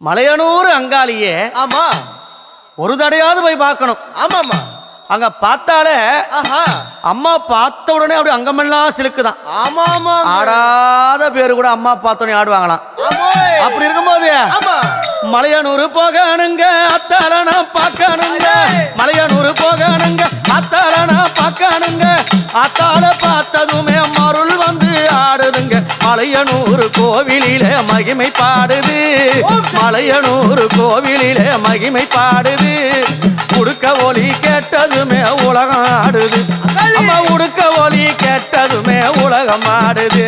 மலையனூர் அங்காளியே ஆமா ஒரு தடையாவது போய் பார்க்கணும். ஆமாமா அங்க பார்த்தாலே அம்மா பார்த்த உடனே அப்படி அங்கமெல்லாம் சிலுக்குதான். ஆமா ஆமா ஆடாத பேரு கூட அம்மா பார்த்தோன்னே ஆடுவாங்களாம். அப்படி இருக்கும்போது மலையனூர் போகணுங்க அத்தாலனா பார்க்கணுங்க. மலையனூர் போகணுங்க அத்தாலனா பார்க்கணுங்க. அத்தால பார்த்ததுமே மருள் வந்து ஆடுதுங்க. மலையனூர் கோவிலிலே மகிமை பாடுது. மலையனூர் கோவிலிலே மகிமை பாடுது. உடுக்க ஒலி கேட்டதுமே உலகம் ஆடுது. அம்மா உடுக்க ஒலி கேட்டதுமே உலகம் ஆடுது.